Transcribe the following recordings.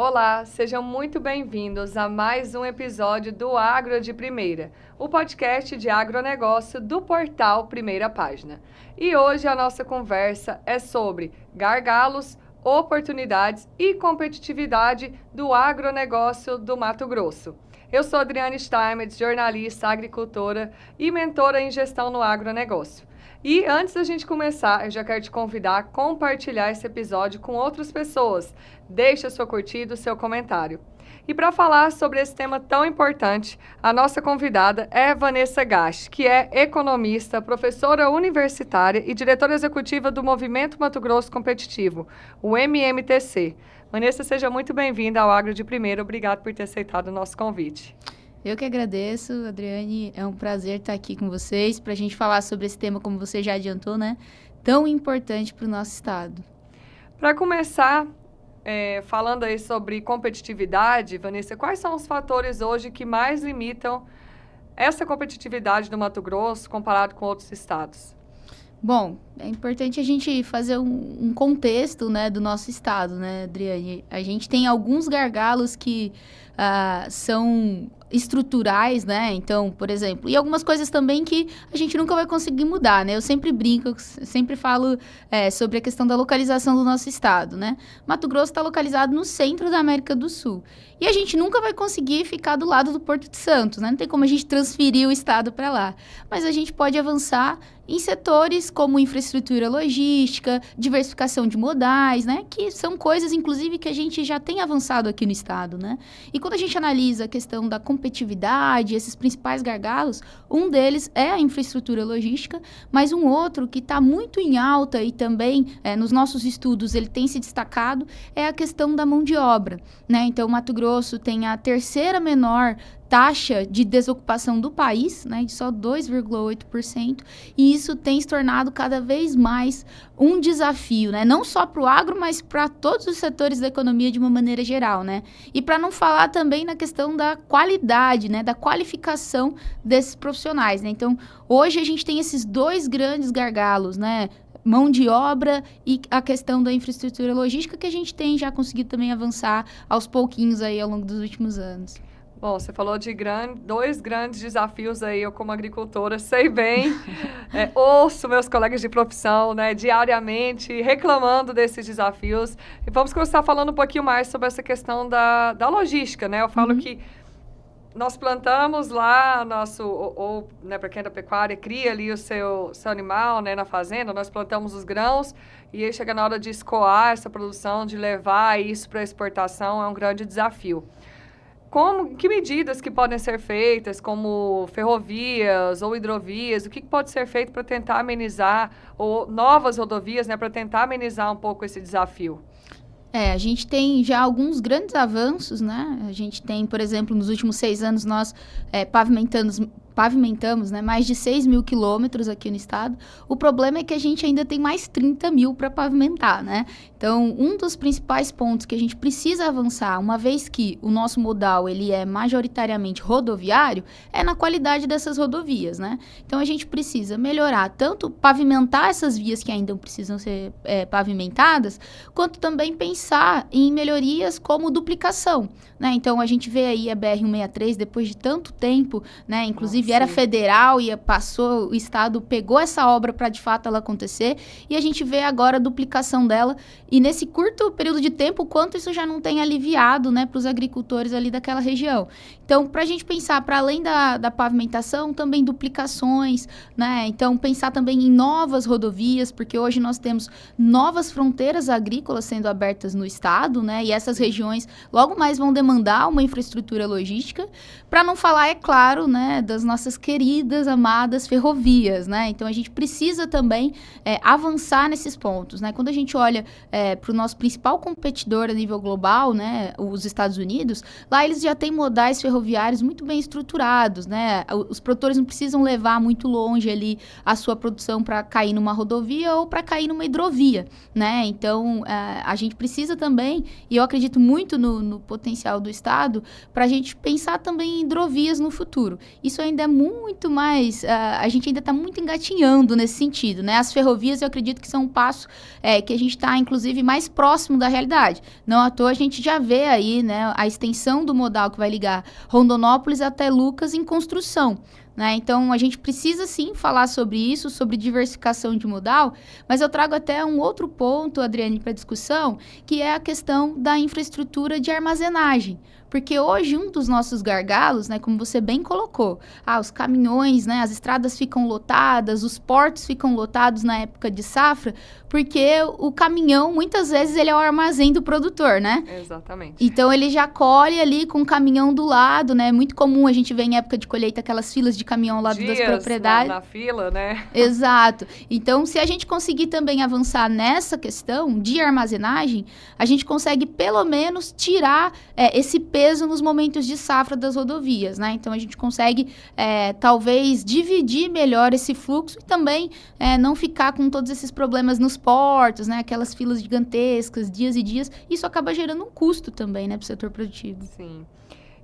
Olá, sejam muito bem-vindos a mais um episódio do Agro de Primeira, o podcast de agronegócio do portal Primeira Página. E hoje a nossa conversa é sobre gargalos, oportunidades e competitividade do agronegócio do Mato Grosso. Eu sou Adriane Steinmetz, jornalista, agricultora e mentora em gestão no agronegócio. E antes da gente começar, eu já quero te convidar a compartilhar esse episódio com outras pessoas. Deixe a sua curtida, o seu comentário. E para falar sobre esse tema tão importante, a nossa convidada é Vanessa Gasch, que é economista, professora universitária e diretora executiva do Movimento Mato Grosso Competitivo, o MMTC. Vanessa, seja muito bem-vinda ao Agro de Primeira. Obrigada por ter aceitado o nosso convite. Eu que agradeço, Adriane. É um prazer estar aqui com vocês para a gente falar sobre esse tema, como você já adiantou, né? Tão importante para o nosso estado. Para começar, falando aí sobre competitividade, Vanessa, quais são os fatores hoje que mais limitam essa competitividade do Mato Grosso comparado com outros estados? Bom, é importante a gente fazer um contexto, né, do nosso estado, né, Adriane? A gente tem alguns gargalos que são estruturais, né? Então, por exemplo, e algumas coisas também que a gente nunca vai conseguir mudar, né? Eu sempre brinco, eu sempre falo sobre a questão da localização do nosso estado, né? Mato Grosso está localizado no centro da América do Sul. E a gente nunca vai conseguir ficar do lado do Porto de Santos, né? Não tem como a gente transferir o estado para lá. Mas a gente pode avançar em setores como infraestrutura logística, diversificação de modais, né? Que são coisas, inclusive, que a gente já tem avançado aqui no estado, né? E quando a gente analisa a questão da competitividade, esses principais gargalos, um deles é a infraestrutura logística, mas um outro que está muito em alta e também nos nossos estudos ele tem se destacado é a questão da mão de obra, né? Então, Mato Grosso tem a terceira menor taxa de desocupação do país, né, de só 2,8%, e isso tem se tornado cada vez mais um desafio, né, não só para o agro, mas para todos os setores da economia de uma maneira geral, né, e para não falar também na questão da qualidade, né, da qualificação desses profissionais, né, então hoje a gente tem esses dois grandes gargalos, né, mão de obra e a questão da infraestrutura logística que a gente tem já conseguido também avançar aos pouquinhos aí ao longo dos últimos anos. Bom, você falou de dois grandes desafios aí, eu como agricultora sei bem, ouço meus colegas de profissão, né, diariamente reclamando desses desafios. E vamos começar falando um pouquinho mais sobre essa questão da logística, né? Eu falo que nós plantamos lá né, para quem é da pecuária, cria ali o seu seu né, na fazenda, nós plantamos os grãos e aí chega na hora de escoar essa produção, de levar isso para exportação, é um grande desafio. Que medidas que podem ser feitas, como ferrovias ou hidrovias, o que pode ser feito para tentar amenizar, ou novas rodovias, né, para tentar amenizar um pouco esse desafio? A gente tem já alguns grandes avanços, né? A gente tem, por exemplo, nos últimos 6 anos nós pavimentamos, né, mais de 6 mil quilômetros aqui no estado. O problema é que a gente ainda tem mais 30 mil para pavimentar, né? Então, um dos principais pontos que a gente precisa avançar, uma vez que o nosso modal ele é majoritariamente rodoviário, é na qualidade dessas rodovias, né? Então, a gente precisa melhorar, tanto pavimentar essas vias que ainda precisam ser pavimentadas, quanto também pensar em melhorias como duplicação, né? Então, a gente vê aí a BR-163, depois de tanto tempo, né? Inclusive, era federal e passou, o estado pegou essa obra para, de fato, ela acontecer, e a gente vê agora a duplicação dela, e nesse curto período de tempo, o quanto isso já não tem aliviado, né, para os agricultores ali daquela região. Então, para a gente pensar, para além da pavimentação, também duplicações, né, então pensar também em novas rodovias, porque hoje nós temos novas fronteiras agrícolas sendo abertas no estado, né, e essas regiões logo mais vão demandar uma infraestrutura logística, para não falar, é claro, né, das nossas queridas, amadas ferrovias, né, então a gente precisa também avançar nesses pontos, né, quando a gente olha para o nosso principal competidor a nível global, né, os Estados Unidos, lá eles já têm modais ferroviários ferroviários muito bem estruturados, né? Os produtores não precisam levar muito longe ali a sua produção para cair numa rodovia ou para cair numa hidrovia, né? Então, a gente precisa também, e eu acredito muito no potencial do Estado, para a gente pensar também em hidrovias no futuro. Isso ainda é muito mais, a gente ainda está muito engatinhando nesse sentido, né? As ferrovias, eu acredito que são um passo que a gente está, inclusive, mais próximo da realidade. Não à toa, a gente já vê aí, né, a extensão do modal que vai ligar Rondonópolis até Lucas em construção, né? Então, a gente precisa, sim, falar sobre isso, sobre diversificação de modal, mas eu trago até um outro ponto, Adriane, para discussão, que é a questão da infraestrutura de armazenagem. Porque hoje um dos nossos gargalos, né, como você bem colocou, os caminhões, né, as estradas ficam lotadas, os portos ficam lotados na época de safra, porque o caminhão, muitas vezes, ele é o armazém do produtor, né? Exatamente. Então, ele já colhe ali com o caminhão do lado, né? É muito comum a gente ver em época de colheita aquelas filas de caminhão ao lado das propriedades. Na fila, né? Exato. Então, se a gente conseguir também avançar nessa questão de armazenagem, a gente consegue, pelo menos, tirar esse peso nos momentos de safra das rodovias, né? Então, a gente consegue, talvez, dividir melhor esse fluxo e também não ficar com todos esses problemas nos portos, né? Aquelas filas gigantescas, dias e dias. Isso acaba gerando um custo também, né, para o setor produtivo. Sim.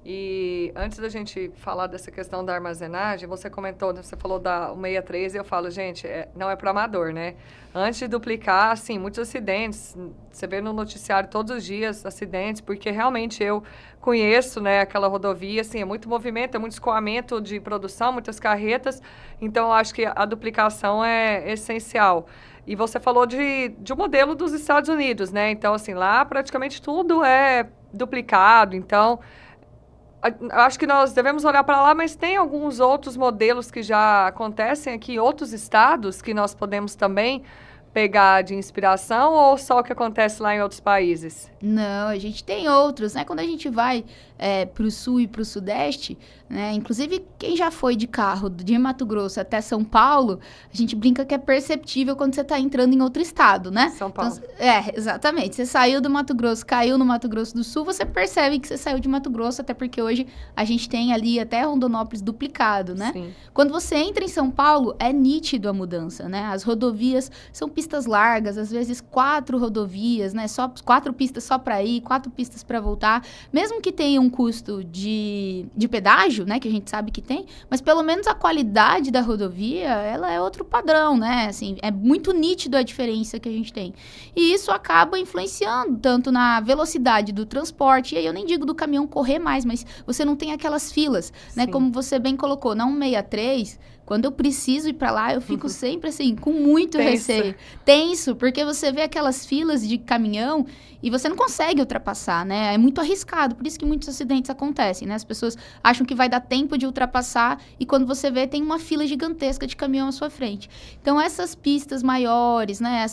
E antes da gente falar dessa questão da armazenagem, você comentou, você falou da 63 e eu falo, gente, não é para amador, né? Antes de duplicar, assim, muitos acidentes, você vê no noticiário todos os dias acidentes, porque realmente eu conheço, né, aquela rodovia, assim, é muito movimento, é muito escoamento de produção, muitas carretas, então eu acho que a duplicação é essencial. E você falou de um modelo dos Estados Unidos, né? Então, assim, lá praticamente tudo é duplicado, então acho que nós devemos olhar para lá, mas tem alguns outros modelos que já acontecem aqui em outros estados que nós podemos também pegar de inspiração ou só o que acontece lá em outros países? Não, a gente tem outros, né? Quando a gente vai para o sul e para o sudeste, né? Inclusive, quem já foi de carro de Mato Grosso até São Paulo, a gente brinca que é perceptível quando você está entrando em outro estado, né? São Paulo. Então, exatamente. Você saiu do Mato Grosso, caiu no Mato Grosso do Sul, você percebe que você saiu de Mato Grosso, até porque hoje a gente tem ali até Rondonópolis duplicado, né? Sim. Quando você entra em São Paulo, é nítido a mudança, né? As rodovias são pistas largas, às vezes 4 rodovias, né? Só 4 pistas só para ir, 4 pistas para voltar. Mesmo que tenha um custo de pedágio, né? Que a gente sabe que tem, mas pelo menos a qualidade da rodovia, ela é outro padrão, né? Assim, é muito nítido a diferença que a gente tem. E isso acaba influenciando tanto na velocidade do transporte, e aí eu nem digo do caminhão correr mais, mas você não tem aquelas filas, né? Sim. Como você bem colocou, na 163, quando eu preciso ir para lá, eu fico sempre assim, com muito receio. Tenso, porque você vê aquelas filas de caminhão e você não consegue ultrapassar, né? É muito arriscado, por isso que muitos acidentes acontecem, né? As pessoas acham que vai dar tempo de ultrapassar e quando você vê, tem uma fila gigantesca de caminhão à sua frente. Então, essas pistas maiores, né?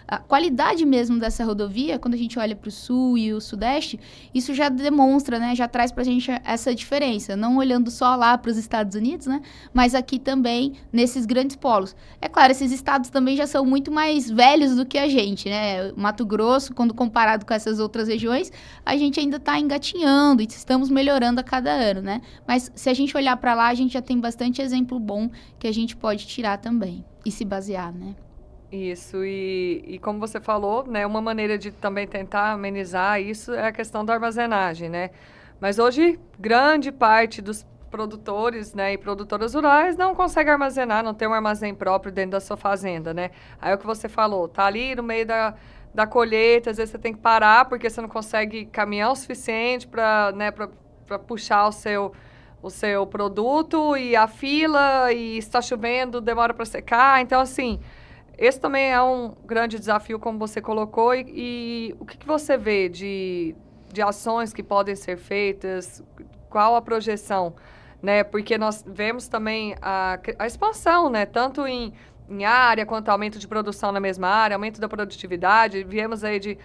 A qualidade mesmo dessa rodovia, quando a gente olha para o sul e o sudeste, isso já demonstra, né? Já traz pra gente essa diferença. Não olhando só lá para os Estados Unidos, né? Mas aqui também nesses grandes polos. É claro, esses estados também já são muito mais velhos do que a gente, né? Mato Grosso, quando comparado com essas outras regiões, a gente ainda está engatinhando e estamos melhorando a cada ano, né? Mas se a gente olhar para lá, a gente já tem bastante exemplo bom que a gente pode tirar também e se basear, né? Isso, e como você falou, né, uma maneira de também tentar amenizar isso é a questão da armazenagem, né? Mas hoje, grande parte dos produtores, né, e produtoras rurais não consegue armazenar, não tem um armazém próprio dentro da sua fazenda, né? Aí é o que você falou, tá ali no meio da colheita, às vezes você tem que parar porque você não consegue caminhão suficiente para, né, para puxar o seu produto e a fila e está chovendo, demora para secar. Então, assim, esse também é um grande desafio, como você colocou, e o que você vê de ações que podem ser feitas, qual a projeção, né? Porque nós vemos também a expansão, né? Tanto em área quanto aumento de produção na mesma área, aumento da produtividade. Viemos aí de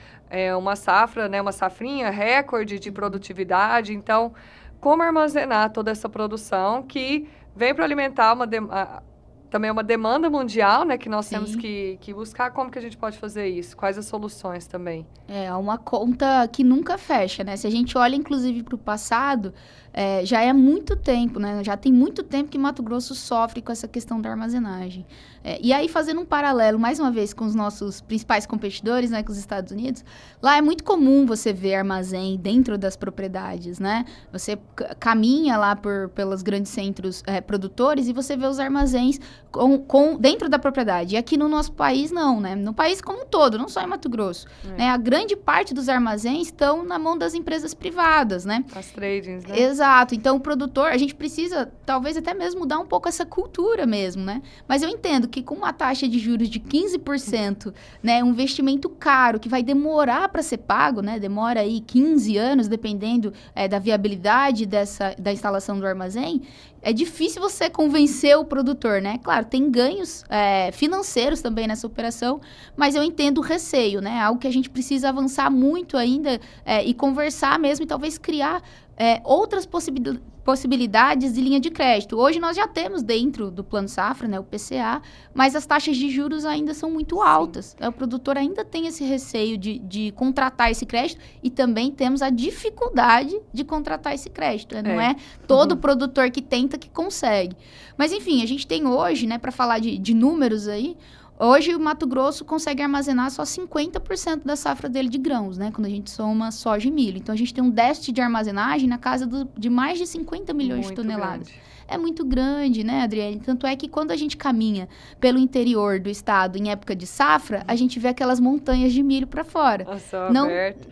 uma safra, né? Uma safrinha recorde de produtividade. Então, como armazenar toda essa produção que vem para alimentar também é uma demanda mundial, né? Que nós temos Sim. que buscar. Como que a gente pode fazer isso? Quais as soluções também? É uma conta que nunca fecha, né? Se a gente olha, inclusive, para o passado, já é muito tempo, né? Já tem muito tempo que Mato Grosso sofre com essa questão da armazenagem. E aí, fazendo um paralelo, mais uma vez, com os nossos principais competidores, né? Com os Estados Unidos, lá é muito comum você ver armazém dentro das propriedades, né? Você caminha lá pelos grandes centros produtores e você vê os armazéns dentro da propriedade. E aqui no nosso país, não, né? No país como um todo, não só em Mato Grosso. Né? A grande parte dos armazéns estão na mão das empresas privadas, né? As tradings, né? Exato. Então, o produtor, a gente precisa, talvez, até mesmo mudar um pouco essa cultura mesmo, né? Mas eu entendo que com uma taxa de juros de 15%, né? Um investimento caro, que vai demorar para ser pago, né? Demora aí 15 anos, dependendo da viabilidade da instalação do armazém. É difícil você convencer o produtor, né? Claro, tem ganhos financeiros também nessa operação, mas eu entendo o receio, né? Algo que a gente precisa avançar muito ainda e conversar mesmo e talvez criar outras possibilidades de linha de crédito. Hoje nós já temos dentro do Plano Safra, né, o PCA, mas as taxas de juros ainda são muito altas. O produtor ainda tem esse receio de contratar esse crédito e também temos a dificuldade de contratar esse crédito. Não é todo produtor que tenta que consegue. Mas, enfim, a gente tem hoje, né, para falar de números aí, hoje o Mato Grosso consegue armazenar só 50% da safra dele de grãos, né? Quando a gente soma soja e milho. Então, a gente tem um déficit de armazenagem na casa de mais de 50 milhões de toneladas. Grande. É muito grande, né, Adriane? Tanto é que quando a gente caminha pelo interior do estado em época de safra, a gente vê aquelas montanhas de milho para fora.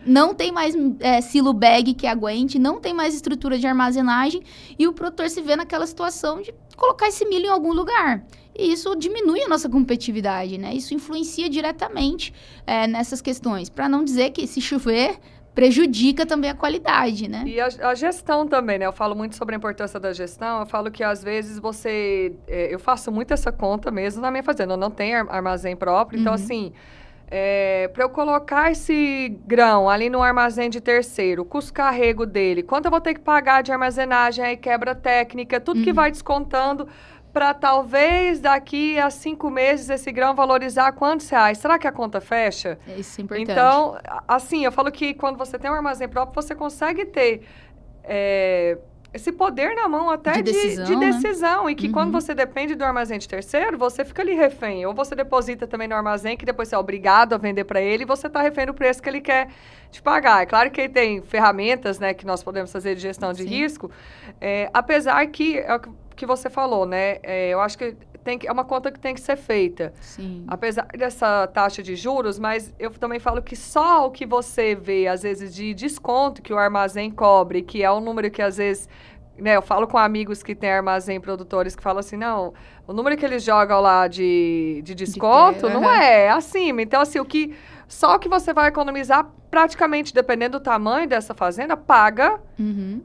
Não tem mais silo bag que aguente, não tem mais estrutura de armazenagem e o produtor se vê naquela situação de colocar esse milho em algum lugar. E isso diminui a nossa competitividade, né? Isso influencia diretamente nessas questões. Para não dizer que se chover, prejudica também a qualidade, né? E a gestão também, né? Eu falo muito sobre a importância da gestão. Eu falo que, às vezes, eu faço muito essa conta mesmo na minha fazenda. Eu não tenho armazém próprio. Então, assim, para eu colocar esse grão ali no armazém de terceiro, o custo carrego dele, quanto eu vou ter que pagar de armazenagem, aí quebra técnica, tudo que vai descontando para talvez daqui a 5 meses esse grão valorizar quantos reais? Será que a conta fecha? Isso é importante. Então, assim, eu falo que quando você tem um armazém próprio, você consegue ter esse poder na mão até de decisão. E que quando você depende do armazém de terceiro, você fica ali refém. Ou você deposita também no armazém, que depois você é obrigado a vender para ele, e você está refém do preço que ele quer te pagar. É claro que ele tem ferramentas, né, que nós podemos fazer de gestão de risco, apesar que é o que você falou, né? Eu acho que é uma conta que tem que ser feita. Sim. Apesar dessa taxa de juros, mas eu também falo que só o que você vê, às vezes, de desconto que o armazém cobre, que é um número que, às vezes, né, eu falo com amigos que têm armazém produtores que falam assim, não, o número que eles jogam lá de desconto não é acima. Então, assim, só o que você vai economizar, praticamente, dependendo do tamanho dessa fazenda, paga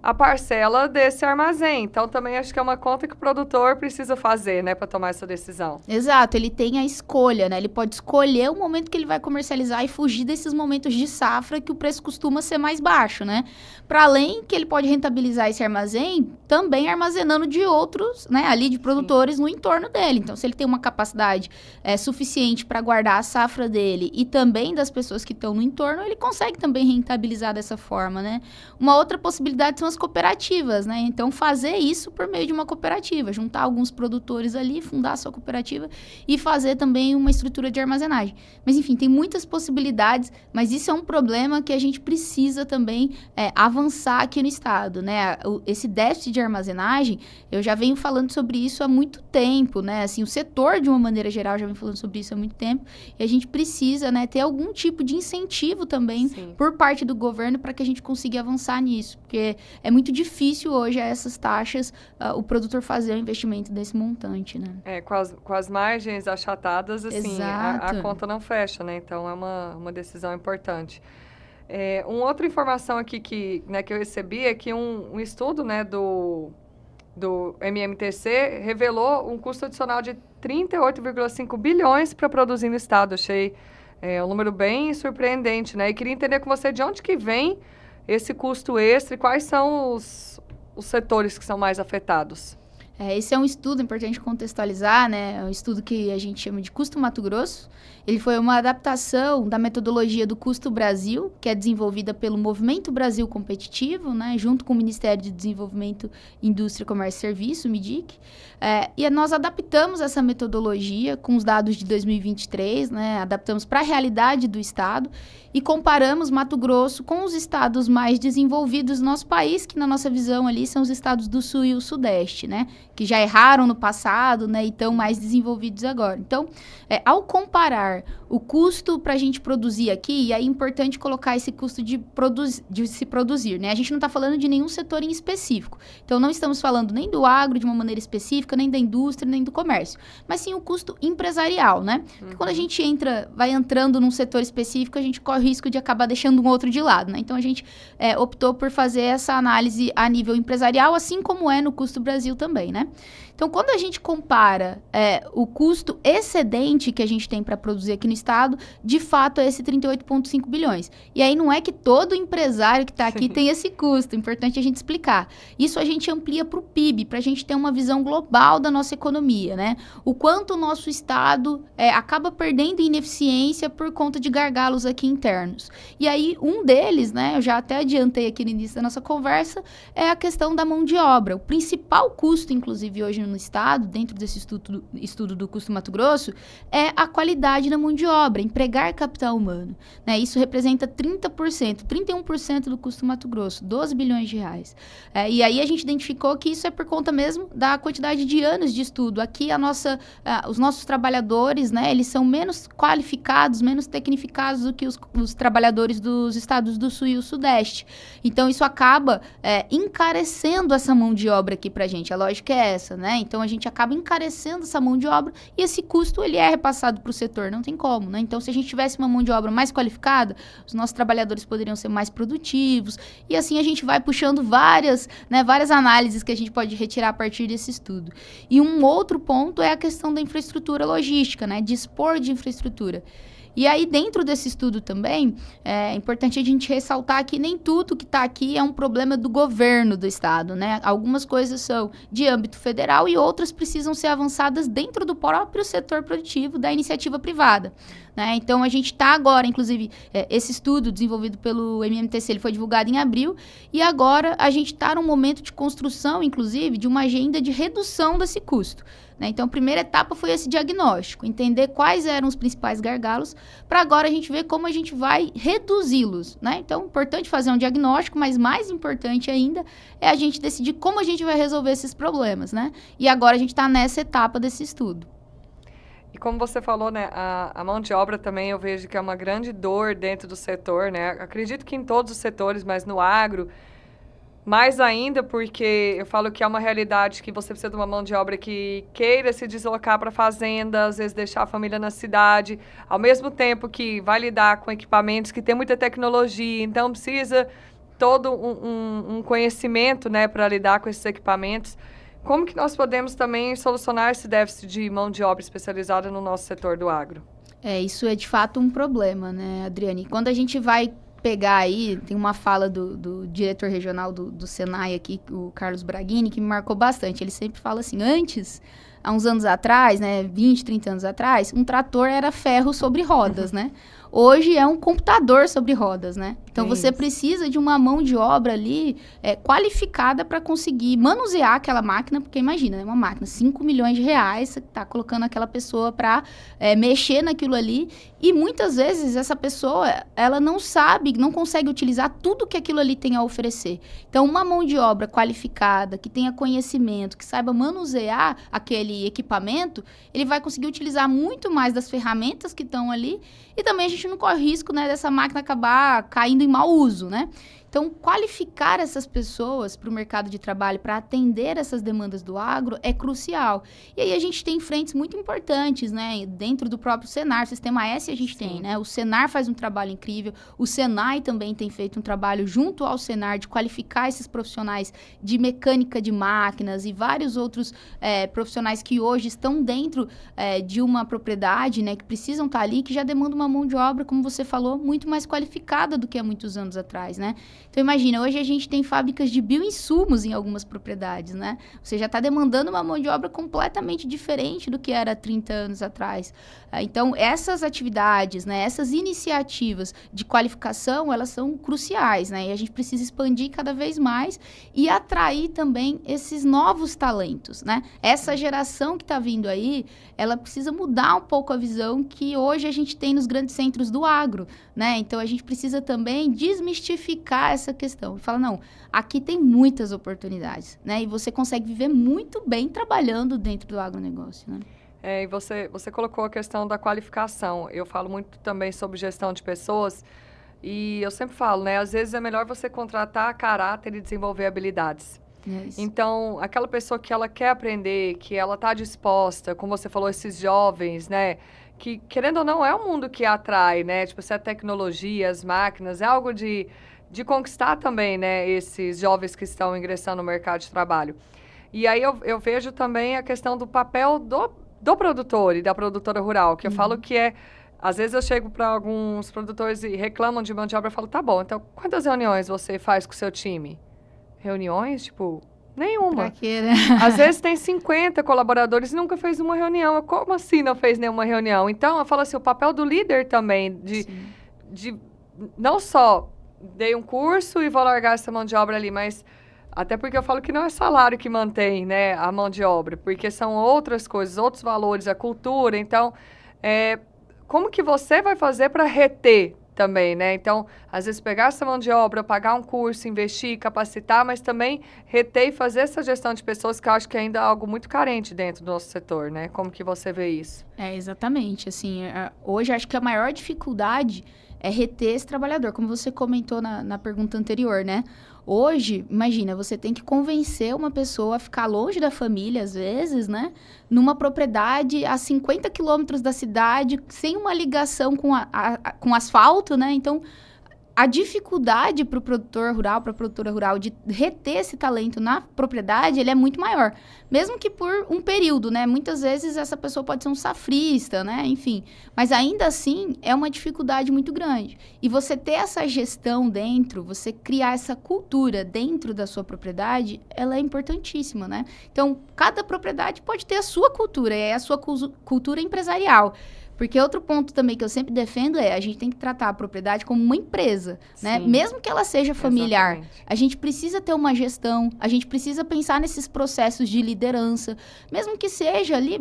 a parcela desse armazém. Então, também acho que é uma conta que o produtor precisa fazer, né, para tomar essa decisão. Exato, ele tem a escolha, né? Ele pode escolher o momento que ele vai comercializar e fugir desses momentos de safra que o preço costuma ser mais baixo, né? Para além que ele pode rentabilizar esse armazém, também armazenando de outros, né, ali de produtores no entorno dele. Então, se ele tem uma capacidade suficiente para guardar a safra dele e também das pessoas que estão no entorno, ele consegue também rentabilizar dessa forma, né? Uma outra possibilidade são as cooperativas, né? Então, fazer isso por meio de uma cooperativa, juntar alguns produtores ali, fundar a sua cooperativa e fazer também uma estrutura de armazenagem. Mas, enfim, tem muitas possibilidades, mas isso é um problema que a gente precisa também avançar aqui no estado, né? Esse déficit de armazenagem, eu já venho falando sobre isso há muito tempo, né? Assim, o setor, de uma maneira geral, já vem falando sobre isso há muito tempo, e a gente precisa, né, ter algum tipo de incentivo também por parte do governo para que a gente consiga avançar nisso, porque é muito difícil hoje a essas taxas o produtor fazer o investimento desse montante, né? Com as margens achatadas, assim, a conta não fecha, né? Então, é uma decisão importante. Uma outra informação aqui que eu recebi é que um estudo, né, do MMTC revelou um custo adicional de 38,5 bilhões para produzir no estado. Achei um número bem surpreendente, né? E queria entender com você de onde que vem esse custo extra e quais são os setores que são mais afetados. Esse é um estudo, importante contextualizar, né? É um estudo que a gente chama de Custo Mato Grosso. Ele foi uma adaptação da metodologia do Custo Brasil, que é desenvolvida pelo Movimento Brasil Competitivo, né? Junto com o Ministério de Desenvolvimento, Indústria, Comércio e Serviço, o MIDIC. E nós adaptamos essa metodologia com os dados de 2023, né? Adaptamos para a realidade do estado e comparamos Mato Grosso com os estados mais desenvolvidos do nosso país, que na nossa visão ali são os estados do Sul e o Sudeste, né? Que já erraram no passado, né? E estão mais desenvolvidos agora. Então, ao comparar o custo para a gente produzir aqui, e aí é importante colocar esse custo de se produzir, né? A gente não está falando de nenhum setor em específico. Então, não estamos falando nem do agro de uma maneira específica, nem da indústria, nem do comércio. Mas sim o custo empresarial, né? Porque quando a gente vai entrando num setor específico, a gente corre o risco de acabar deixando um outro de lado, né? Então, a gente optou por fazer essa análise a nível empresarial, assim como é no Custo Brasil também, né? Então, quando a gente compara o custo excedente que a gente tem para produzir aqui no estado, de fato é esse 38,5 bilhões. E aí não é que todo empresário que está aqui tem esse custo, importante a gente explicar. Isso a gente amplia para o PIB, para a gente ter uma visão global da nossa economia, né? O quanto o nosso estado acaba perdendo em ineficiência por conta de gargalos aqui internos. E aí, um deles, né, eu já até adiantei aqui no início da nossa conversa, é a questão da mão de obra. O principal custo, inclusive, hoje no estado, dentro desse estudo do Custo Mato Grosso, é a qualidade da mão de obra, empregar capital humano, né? Isso representa 30%, 31% do Custo Mato Grosso, 12 bilhões de reais. E aí a gente identificou que isso é por conta mesmo da quantidade de anos de estudo. Aqui os nossos trabalhadores, né, eles são menos qualificados, menos tecnificados do que os trabalhadores dos estados do Sul e o Sudeste. Então, isso acaba encarecendo essa mão de obra aqui pra gente. A lógica é essa, né? Então, a gente acaba encarecendo essa mão de obra e esse custo, ele é repassado para o setor, não tem como, né? Então, se a gente tivesse uma mão de obra mais qualificada, os nossos trabalhadores poderiam ser mais produtivos e assim a gente vai puxando várias análises que a gente pode retirar a partir desse estudo. E um outro ponto é a questão da infraestrutura logística, né? Dispor de infraestrutura. E aí, dentro desse estudo também, é importante a gente ressaltar que nem tudo que está aqui é um problema do governo do estado, né? Algumas coisas são de âmbito federal e outras precisam ser avançadas dentro do próprio setor produtivo da iniciativa privada, né? Então, a gente está agora, inclusive, esse estudo desenvolvido pelo MMTC, ele foi divulgado em abril, e agora a gente está num momento de construção, inclusive, de uma agenda de redução desse custo. Então, a primeira etapa foi esse diagnóstico, entender quais eram os principais gargalos, para agora a gente ver como a gente vai reduzi-los, né? Então, é importante fazer um diagnóstico, mas mais importante ainda é a gente decidir como a gente vai resolver esses problemas, né? E agora a gente está nessa etapa desse estudo. E como você falou, né, a mão de obra também eu vejo que é uma grande dor dentro do setor, né? Acredito que em todos os setores, mas no agro, mais ainda porque eu falo que é uma realidade que você precisa de uma mão de obra que queira se deslocar para a fazenda, às vezes deixar a família na cidade, ao mesmo tempo que vai lidar com equipamentos que tem muita tecnologia, então precisa todo um conhecimento, né, para lidar com esses equipamentos. Como que nós podemos também solucionar esse déficit de mão de obra especializada no nosso setor do agro? Isso é de fato um problema, né, Adriane? Quando a gente vai pegar aí, tem uma fala do diretor regional do Senai aqui, o Carlos Braghini, que me marcou bastante. Ele sempre fala assim, antes, há uns anos atrás, né, 20, 30 anos atrás, um trator era ferro sobre rodas, né? Hoje é um computador sobre rodas, né? Então, você precisa de uma mão de obra ali qualificada para conseguir manusear aquela máquina, porque imagina, né, uma máquina, 5 milhões de reais, você está colocando aquela pessoa para mexer naquilo ali, e muitas vezes essa pessoa, ela não sabe, não consegue utilizar tudo que aquilo ali tem a oferecer. Então, uma mão de obra qualificada, que tenha conhecimento, que saiba manusear aquele equipamento, ele vai conseguir utilizar muito mais das ferramentas que estão ali, e também a gente não corre risco, né, dessa máquina acabar caindo em mau uso, né? Então, qualificar essas pessoas para o mercado de trabalho, para atender essas demandas do agro, é crucial. E aí a gente tem frentes muito importantes, né? Dentro do próprio Senar, Sistema S a gente tem, né? O Senar faz um trabalho incrível, o Senai também tem feito um trabalho junto ao Senar de qualificar esses profissionais de mecânica de máquinas e vários outros profissionais que hoje estão dentro de uma propriedade, né? Que precisam estar ali, que já demandam uma mão de obra, como você falou, muito mais qualificada do que há muitos anos atrás, né? Então, imagina, hoje a gente tem fábricas de bioinsumos em algumas propriedades, né? Você já está demandando uma mão de obra completamente diferente do que era 30 anos atrás. Então, essas atividades, né, essas iniciativas de qualificação, elas são cruciais, né? E a gente precisa expandir cada vez mais e atrair também esses novos talentos, né? Essa geração que está vindo aí, ela precisa mudar um pouco a visão que hoje a gente tem nos grandes centros do agro, né? Então, a gente precisa também desmistificar essa questão. E falar, não, aqui tem muitas oportunidades, né? E você consegue viver muito bem trabalhando dentro do agronegócio, né? E você colocou a questão da qualificação. Eu falo muito também sobre gestão de pessoas e eu sempre falo, né? Às vezes é melhor você contratar caráter e desenvolver habilidades. Então, aquela pessoa que ela quer aprender, que ela está disposta, como você falou, esses jovens, né? Que, querendo ou não, é um mundo que atrai, né? Tipo, se é tecnologia, as máquinas, é algo de conquistar também, né? Esses jovens que estão ingressando no mercado de trabalho. E aí eu vejo também a questão do papel do produtor e da produtora rural, que eu falo que às vezes eu chego para alguns produtores e reclamam de mão de obra, eu falo, tá bom, então quantas reuniões você faz com o seu time? Reuniões? Tipo, nenhuma. Pra quê, né? Às vezes tem 50 colaboradores e nunca fez uma reunião. Como assim não fez nenhuma reunião? Então, eu falo assim, o papel do líder também, de não só dei um curso e vou largar essa mão de obra ali, mas até porque eu falo que não é salário que mantém, né, a mão de obra, porque são outras coisas, outros valores, a cultura. Então, como que você vai fazer para reter também, né? Então, às vezes pegar essa mão de obra, pagar um curso, investir, capacitar, mas também reter e fazer essa gestão de pessoas, que eu acho que ainda é algo muito carente dentro do nosso setor, né? Como que você vê isso? Exatamente. Assim, hoje acho que a maior dificuldade é reter esse trabalhador, como você comentou na pergunta anterior, né? Hoje, imagina, você tem que convencer uma pessoa a ficar longe da família, às vezes, né? Numa propriedade a 50 quilômetros da cidade, sem uma ligação com asfalto, né? Então, a dificuldade para o produtor rural, para a produtora rural, de reter esse talento na propriedade, ele é muito maior. Mesmo que por um período, né? Muitas vezes essa pessoa pode ser um safrista, né? Enfim, mas ainda assim é uma dificuldade muito grande. E você ter essa gestão dentro, você criar essa cultura dentro da sua propriedade, ela é importantíssima, né? Então, cada propriedade pode ter a sua cultura, e é a sua cultura empresarial. Porque outro ponto também que eu sempre defendo a gente tem que tratar a propriedade como uma empresa, né? Mesmo que ela seja familiar, exatamente. A gente precisa ter uma gestão, a gente precisa pensar nesses processos de liderança, mesmo que seja ali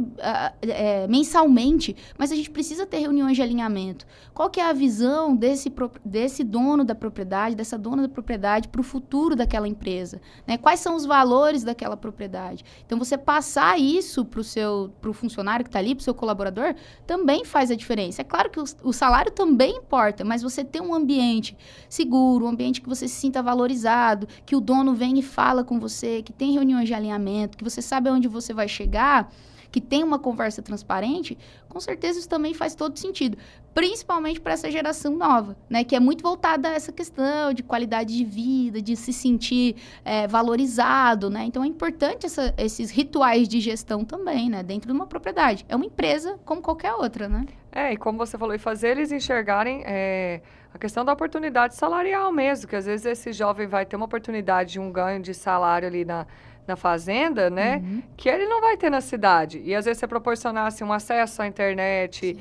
mensalmente, mas a gente precisa ter reuniões de alinhamento. Qual que é a visão desse dono da propriedade, dessa dona da propriedade para o futuro daquela empresa, né? Quais são os valores daquela propriedade? Então, você passar isso para o funcionário que está ali, para o seu colaborador, também faz a diferença. É claro que o salário também importa, mas você ter um ambiente seguro, um ambiente que você se sinta valorizado, que o dono vem e fala com você, que tem reuniões de alinhamento, que você sabe aonde você vai chegar, que tem uma conversa transparente, com certeza isso também faz todo sentido. Principalmente para essa geração nova, né? Que é muito voltada a essa questão de qualidade de vida, de se sentir valorizado, né? Então, é importante esses rituais de gestão também, né? Dentro de uma propriedade. É uma empresa como qualquer outra, né? E como você falou, e fazer eles enxergarem a questão da oportunidade salarial mesmo, que às vezes esse jovem vai ter uma oportunidade de um ganho de salário ali na fazenda, né? Que ele não vai ter na cidade. E às vezes você proporcionasse um acesso à internet,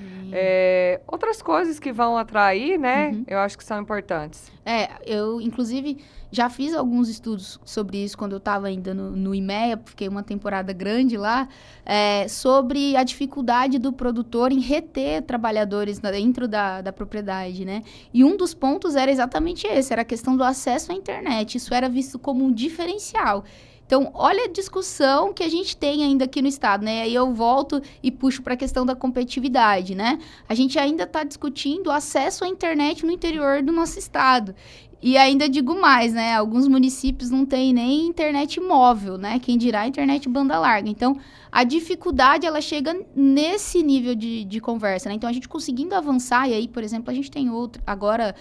outras coisas que vão atrair, né? Eu acho que são importantes. Eu, inclusive, já fiz alguns estudos sobre isso quando eu estava ainda no IMEA, fiquei uma temporada grande lá, sobre a dificuldade do produtor em reter trabalhadores dentro da propriedade, né? E um dos pontos era exatamente esse, era a questão do acesso à internet. Isso era visto como um diferencial. Então, olha a discussão que a gente tem ainda aqui no estado, né? Aí eu volto e puxo para a questão da competitividade, né? A gente ainda está discutindo o acesso à internet no interior do nosso estado. E ainda digo mais, né? Alguns municípios não têm nem internet móvel, né? Quem dirá internet banda larga. Então, a dificuldade, ela chega nesse nível de conversa, né? Então, a gente conseguindo avançar, e aí, por exemplo, a gente tem agora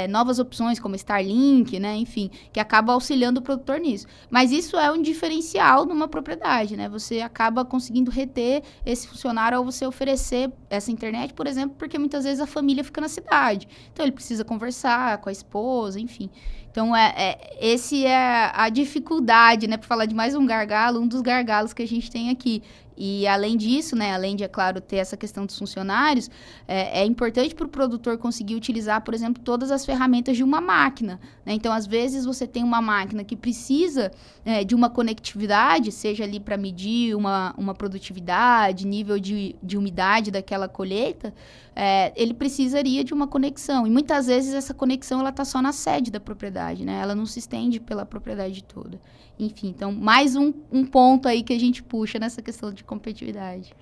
novas opções, como Starlink, né? Enfim, que acaba auxiliando o produtor nisso. Mas isso é um diferencial numa propriedade, né? Você acaba conseguindo reter esse funcionário ao você oferecer essa internet, por exemplo, porque muitas vezes a família fica na cidade. Então, ele precisa conversar com a esposa, enfim. Então, esse é a dificuldade, né? Para falar de mais um gargalo, um dos gargalos que a gente tem aqui. E, além disso, né, além de, é claro, ter essa questão dos funcionários, é importante para o produtor conseguir utilizar, por exemplo, todas as ferramentas de uma máquina, né? Então, às vezes, você tem uma máquina que precisa de uma conectividade, seja ali para medir uma produtividade, nível de umidade daquela colheita, ele precisaria de uma conexão. E, muitas vezes, essa conexão está só na sede da propriedade, né? Ela não se estende pela propriedade toda. Enfim, então, mais um ponto aí que a gente puxa nessa questão de competitividade.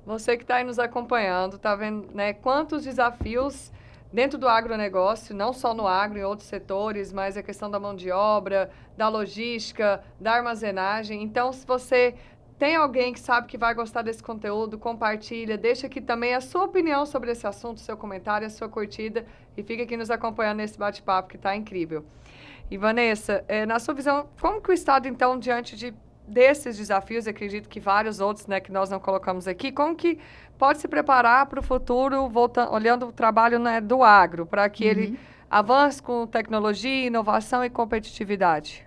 Você que está aí nos acompanhando, está vendo, né, quantos desafios dentro do agronegócio, não só no agro, em outros setores, mas a questão da mão de obra, da logística, da armazenagem. Então, se você tem alguém que sabe que vai gostar desse conteúdo, compartilha, deixa aqui também a sua opinião sobre esse assunto, seu comentário, a sua curtida, e fica aqui nos acompanhando nesse bate-papo que está incrível. E, Vanessa, na sua visão, como que o Estado, então, diante desses desafios, acredito que vários outros, né, que nós não colocamos aqui, como que pode se preparar para o futuro, olhando o trabalho, né, do agro, para que ele avance com tecnologia, inovação e competitividade?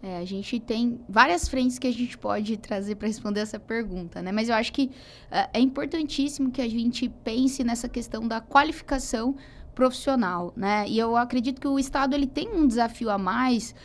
A gente tem várias frentes que a gente pode trazer para responder essa pergunta, né? Mas eu acho que é importantíssimo que a gente pense nessa questão da qualificação profissional, né? E eu acredito que o Estado ele tem um desafio a mais,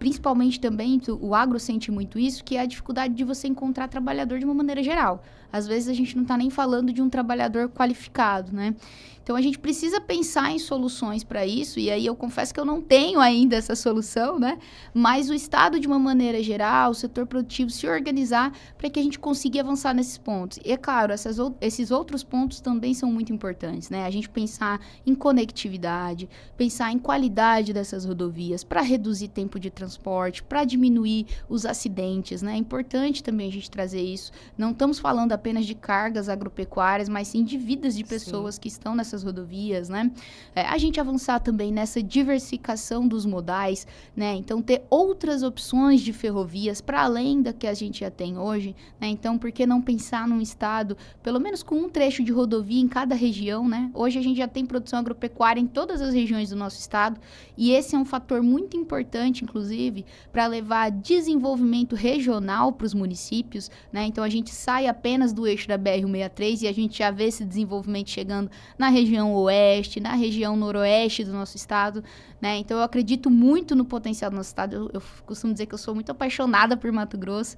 principalmente também, o agro sente muito isso, que é a dificuldade de você encontrar trabalhador de uma maneira geral. Às vezes a gente não está nem falando de um trabalhador qualificado, né? Então, a gente precisa pensar em soluções para isso, e aí eu confesso que eu não tenho ainda essa solução, né? Mas o Estado, de uma maneira geral, o setor produtivo, se organizar para que a gente consiga avançar nesses pontos. E, é claro, esses outros pontos também são muito importantes, né? A gente pensar em conectividade, pensar em qualidade dessas rodovias, para reduzir tempo de transporte, para diminuir os acidentes, né? É importante também a gente trazer isso. Não estamos falando apenas de cargas agropecuárias, mas sim de vidas de pessoas que estão nessas rodovias, né? A gente avançar também nessa diversificação dos modais, né? Então, ter outras opções de ferrovias para além da que a gente já tem hoje, né? Então, por que não pensar num estado, pelo menos com um trecho de rodovia em cada região, né? Hoje a gente já tem produção agropecuária em todas as regiões do nosso estado, e esse é um fator muito importante, inclusive, para levar desenvolvimento regional para os municípios, né? Então, a gente sai apenas do eixo da BR-163 e a gente já vê esse desenvolvimento chegando na região oeste, na região noroeste do nosso estado, né? Então, eu acredito muito no potencial do nosso estado. Eu costumo dizer que eu sou muito apaixonada por Mato Grosso.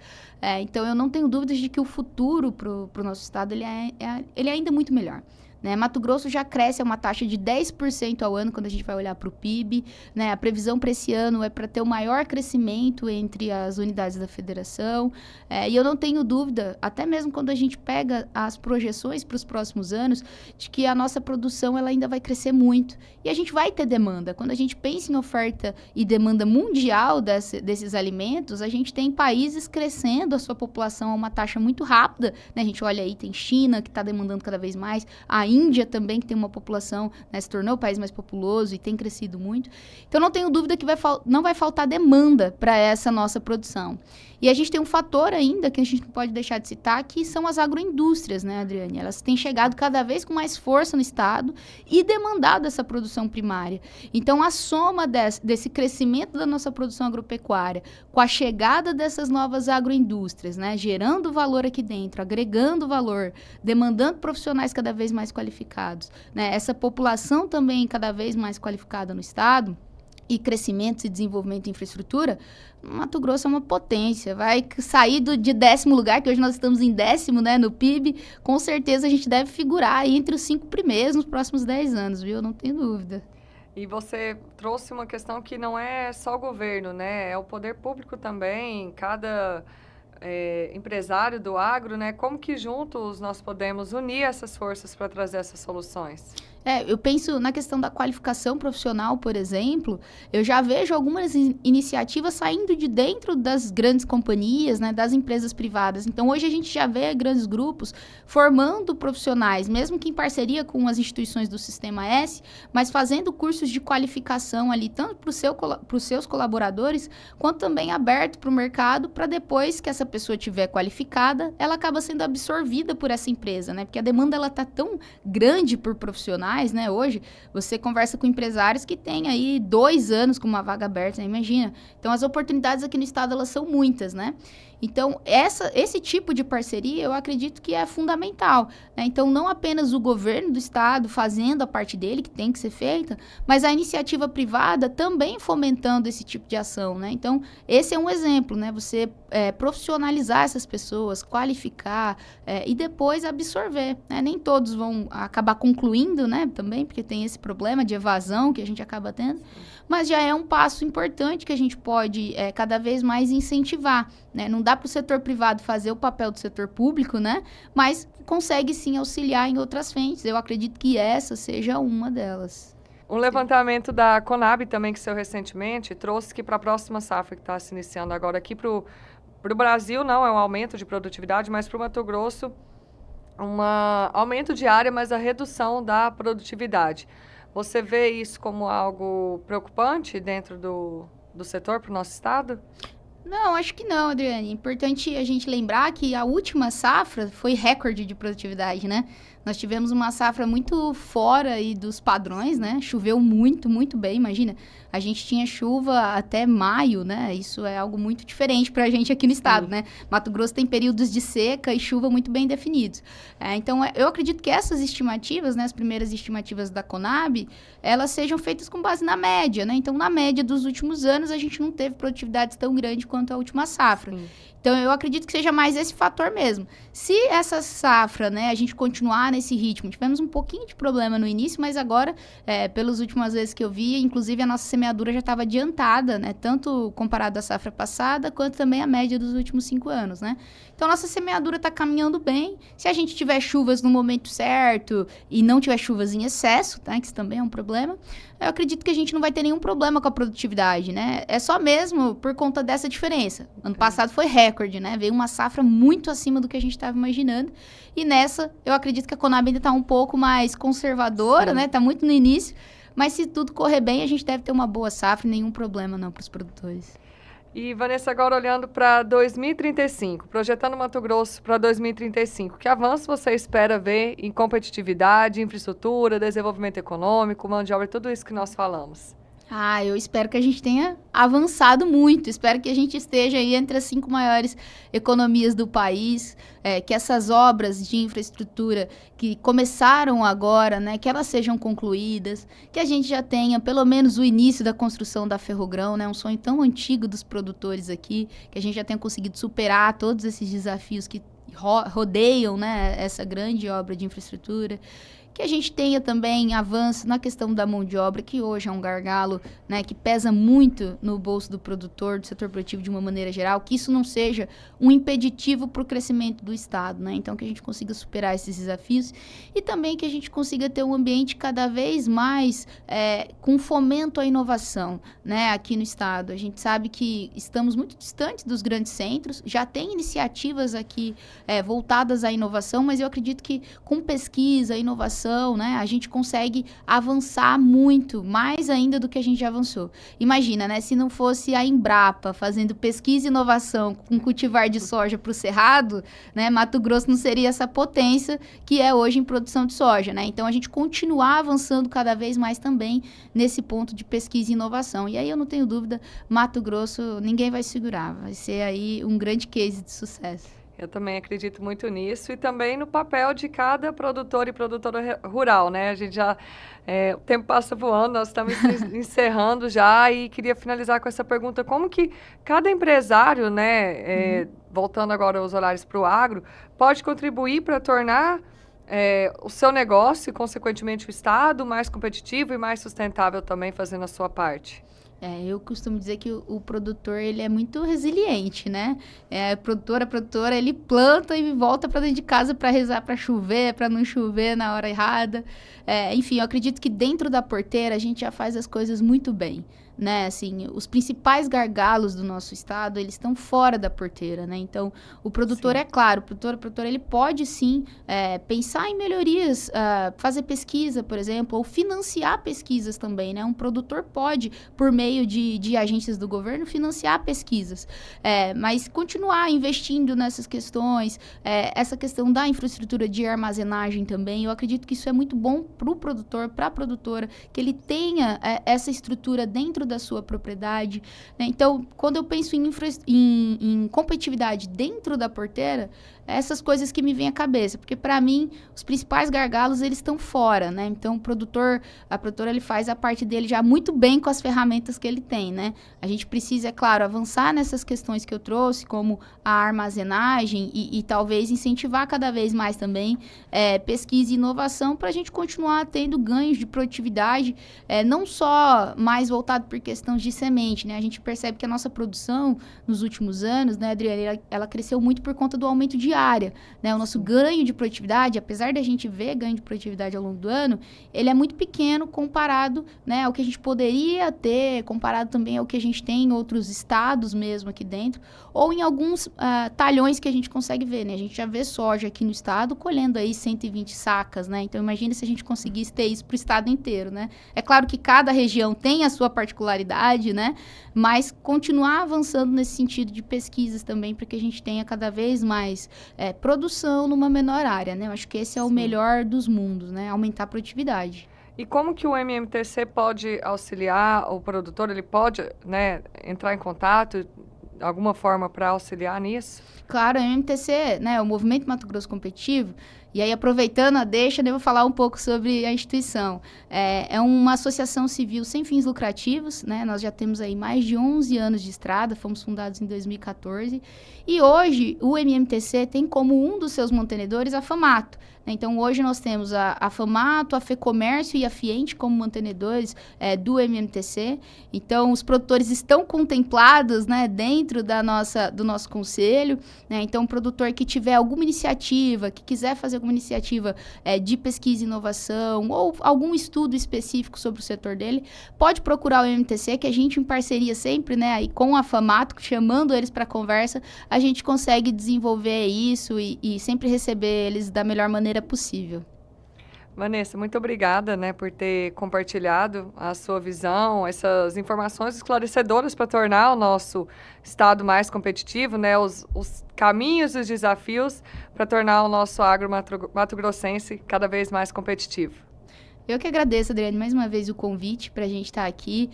Então, eu não tenho dúvidas de que o futuro para o nosso estado ele é ainda muito melhor. Né? Mato Grosso já cresce a uma taxa de 10% ao ano quando a gente vai olhar para o PIB. Né? A previsão para esse ano é para ter o maior crescimento entre as unidades da federação. E eu não tenho dúvida, até mesmo quando a gente pega as projeções para os próximos anos, de que a nossa produção ela ainda vai crescer muito. E a gente vai ter demanda. Quando a gente pensa em oferta e demanda mundial desses alimentos, a gente tem países crescendo a sua população a uma taxa muito rápida. Né? A gente olha aí, tem China que está demandando cada vez mais, a Índia também, que tem uma população, né, se tornou o país mais populoso e tem crescido muito. Então, não tenho dúvida que não vai faltar demanda para essa nossa produção. E a gente tem um fator ainda que a gente não pode deixar de citar, que são as agroindústrias, né, Adriane? Elas têm chegado cada vez com mais força no estado e demandado essa produção primária. Então, a soma desse crescimento da nossa produção agropecuária com a chegada dessas novas agroindústrias, né, gerando valor aqui dentro, agregando valor, demandando profissionais cada vez mais qualificados, né, essa população também cada vez mais qualificada no estado, e crescimento e desenvolvimento de infraestrutura, Mato Grosso é uma potência, vai sair de 10º lugar, que hoje nós estamos em 10º, né, no PIB, com certeza a gente deve figurar aí entre os 5 primeiros nos próximos 10 anos, viu? Não tenho dúvida. E você trouxe uma questão que não é só o governo, né, é o poder público também, cada empresário do agro, né, como que juntos nós podemos unir essas forças para trazer essas soluções? Eu penso na questão da qualificação profissional, por exemplo, eu já vejo algumas iniciativas saindo de dentro das grandes companhias, né, das empresas privadas. Então, hoje a gente já vê grandes grupos formando profissionais, mesmo que em parceria com as instituições do Sistema S, mas fazendo cursos de qualificação ali, tanto para os seus colaboradores, quanto também aberto para o mercado, para depois que essa pessoa estiver qualificada, ela acaba sendo absorvida por essa empresa, né? Porque a demanda está tão grande por profissionais, profissionais, né? Hoje, você conversa com empresários que têm aí 2 anos com uma vaga aberta, né? Imagina. Então, as oportunidades aqui no estado, elas são muitas, né? Então, esse tipo de parceria, eu acredito que é fundamental, né? Então, não apenas o governo do estado fazendo a parte dele, que tem que ser feita, mas a iniciativa privada também fomentando esse tipo de ação, né? Então, esse é um exemplo, né? Você profissionalizar essas pessoas, qualificar e depois absorver, né? Nem todos vão acabar concluindo, né? Também, porque tem esse problema de evasão que a gente acaba tendo, mas já é um passo importante que a gente pode cada vez mais incentivar, né? Não dá para o setor privado fazer o papel do setor público, né? Mas consegue sim auxiliar em outras frentes. Eu acredito que essa seja uma delas. Um levantamento da Conab também que saiu recentemente trouxe que para a próxima safra que está se iniciando agora aqui para o Brasil não é um aumento de produtividade, mas para o Mato Grosso um aumento de área, mas a redução da produtividade. Você vê isso como algo preocupante dentro do setor para o nosso estado? Não, acho que não, Adriane. É importante a gente lembrar que a última safra foi recorde de produtividade, né? Nós tivemos uma safra muito fora aí dos padrões, né? Choveu muito, muito bem, imagina. A gente tinha chuva até maio, né? Isso é algo muito diferente para a gente aqui no estado, né? Mato Grosso tem períodos de seca e chuva muito bem definidos. Então, eu acredito que essas estimativas, né? As primeiras estimativas da Conab, elas sejam feitas com base na média, né? Então, na média dos últimos anos, a gente não teve produtividades tão grandes quanto a última safra. Sim. Então, eu acredito que seja mais esse fator mesmo. Se essa safra, né, a gente continuar nesse ritmo, tivemos um pouquinho de problema no início, mas agora, pelas últimas vezes que eu vi, inclusive a nossa semeadura já estava adiantada, né, tanto comparado à safra passada, quanto também a média dos últimos 5 anos, né. Então, nossa semeadura está caminhando bem. Se a gente tiver chuvas no momento certo e não tiver chuvas em excesso, tá, que isso também é um problema, eu acredito que a gente não vai ter nenhum problema com a produtividade, né? É só mesmo por conta dessa diferença. Ano passado foi recorde, né? Veio uma safra muito acima do que a gente estava imaginando. E nessa, eu acredito que a Conab ainda está um pouco mais conservadora, sim, né? Está muito no início. Mas se tudo correr bem, a gente deve ter uma boa safra e nenhum problema não para os produtores. E, Vanessa, agora olhando para 2035, projetando Mato Grosso para 2035, que avanço você espera ver em competitividade, infraestrutura, desenvolvimento econômico, mão de obra, tudo isso que nós falamos? Eu espero que a gente tenha avançado muito, espero que a gente esteja aí entre as 5 maiores economias do país, que essas obras de infraestrutura que começaram agora, né, que elas sejam concluídas, que a gente já tenha pelo menos o início da construção da Ferrogrão, né, um sonho tão antigo dos produtores aqui, que a gente já tenha conseguido superar todos esses desafios que rodeiam, né, essa grande obra de infraestrutura. Que a gente tenha também avanço na questão da mão de obra, que hoje é um gargalo, né, que pesa muito no bolso do produtor, do setor produtivo de uma maneira geral, que isso não seja um impeditivo para o crescimento do Estado, né? Então, que a gente consiga superar esses desafios e também que a gente consiga ter um ambiente cada vez mais com fomento à inovação, né, aqui no Estado. A gente sabe que estamos muito distantes dos grandes centros, já tem iniciativas aqui voltadas à inovação, mas eu acredito que com pesquisa, inovação, né, a gente consegue avançar muito, mais ainda do que a gente já avançou. Imagina, né, se não fosse a Embrapa fazendo pesquisa e inovação com cultivar de soja para o Cerrado, né, Mato Grosso não seria essa potência que é hoje em produção de soja, né? Então, a gente continuar avançando cada vez mais também nesse ponto de pesquisa e inovação. E aí, eu não tenho dúvida, Mato Grosso, ninguém vai segurar. Vai ser aí um grande case de sucesso. Eu também acredito muito nisso e também no papel de cada produtor e produtora rural, né? A gente já, o tempo passa voando, nós estamos encerrando já e queria finalizar com essa pergunta, como que cada empresário, né, voltando agora os olhares para o agro, pode contribuir para tornar o seu negócio e, consequentemente, o Estado mais competitivo e mais sustentável também, fazendo a sua parte? Eu costumo dizer que o produtor, ele é muito resiliente, né? A produtora, ele planta e volta para dentro de casa para rezar para chover, para não chover na hora errada. Enfim, eu acredito que dentro da porteira a gente já faz as coisas muito bem, né, assim, os principais gargalos do nosso estado, eles estão fora da porteira, né? Então, o produtor, é claro, o produtor ele pode sim pensar em melhorias, fazer pesquisa, por exemplo, ou financiar pesquisas também, né? Um produtor pode, por meio de agências do governo, financiar pesquisas, mas continuar investindo nessas questões, essa questão da infraestrutura de armazenagem também, eu acredito que isso é muito bom para o produtor, para a produtora, que ele tenha essa estrutura dentro da sua propriedade, né? Então, quando eu penso em competitividade dentro da porteira, essas coisas que me vêm à cabeça, porque para mim os principais gargalos eles estão fora, né? Então a produtora ele faz a parte dele já muito bem com as ferramentas que ele tem, né? A gente precisa, é claro, avançar nessas questões que eu trouxe, como a armazenagem e talvez incentivar cada vez mais também pesquisa e inovação para a gente continuar tendo ganhos de produtividade, não só mais voltado por questões de semente, né? A gente percebe que a nossa produção nos últimos anos, né, Adriana, ela cresceu muito por conta do aumento de área, né? O nosso ganho de produtividade, apesar da gente ver ganho de produtividade ao longo do ano, ele é muito pequeno comparado, né, ao que a gente poderia ter, comparado também ao que a gente tem em outros estados mesmo aqui dentro, ou em alguns talhões que a gente consegue ver, né? A gente já vê soja aqui no estado colhendo aí 120 sacas, né? Então, imagina se a gente conseguisse ter isso para o estado inteiro, né? É claro que cada região tem a sua particularidade, né? Mas continuar avançando nesse sentido de pesquisas também, para que a gente tenha cada vez mais produção numa menor área, né? Eu acho que esse é o melhor dos mundos, né? Aumentar a produtividade. E como que o MMTC pode auxiliar o produtor? Ele pode, né, entrar em contato de alguma forma para auxiliar nisso? Claro, o MMTC, né, o Movimento Mato Grosso Competitivo, e aí aproveitando a deixa, eu vou falar um pouco sobre a instituição. É uma associação civil sem fins lucrativos, né? Nós já temos aí mais de 11 anos de estrada, fomos fundados em 2014, e hoje o MMTC tem como um dos seus mantenedores a FAMATO. Então, hoje nós temos a FAMATO, a FEComércio e a FIENTE como mantenedores do MMTC. Então, os produtores estão contemplados, né, dentro do nosso conselho, né? Então, o produtor que tiver alguma iniciativa, que quiser fazer alguma iniciativa de pesquisa e inovação ou algum estudo específico sobre o setor dele, pode procurar o MMTC, que a gente, em parceria sempre, né, aí com a FAMATO, chamando eles para conversa, a gente consegue desenvolver isso e sempre receber eles da melhor maneira possível. Vanessa, muito obrigada, né, por ter compartilhado a sua visão, essas informações esclarecedoras para tornar o nosso estado mais competitivo, né, os caminhos e os desafios para tornar o nosso agro mato-grossense cada vez mais competitivo. Eu que agradeço, Adriane, mais uma vez o convite para a gente estar aqui.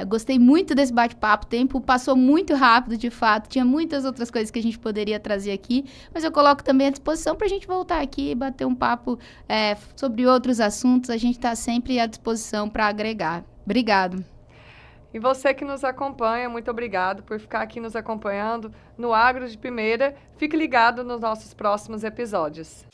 Gostei muito desse bate-papo, o tempo passou muito rápido, de fato. Tinha muitas outras coisas que a gente poderia trazer aqui, mas eu coloco também à disposição para a gente voltar aqui e bater um papo sobre outros assuntos. A gente está sempre à disposição para agregar. Obrigado. E você que nos acompanha, muito obrigado por ficar aqui nos acompanhando no Agro de Primeira. Fique ligado nos nossos próximos episódios.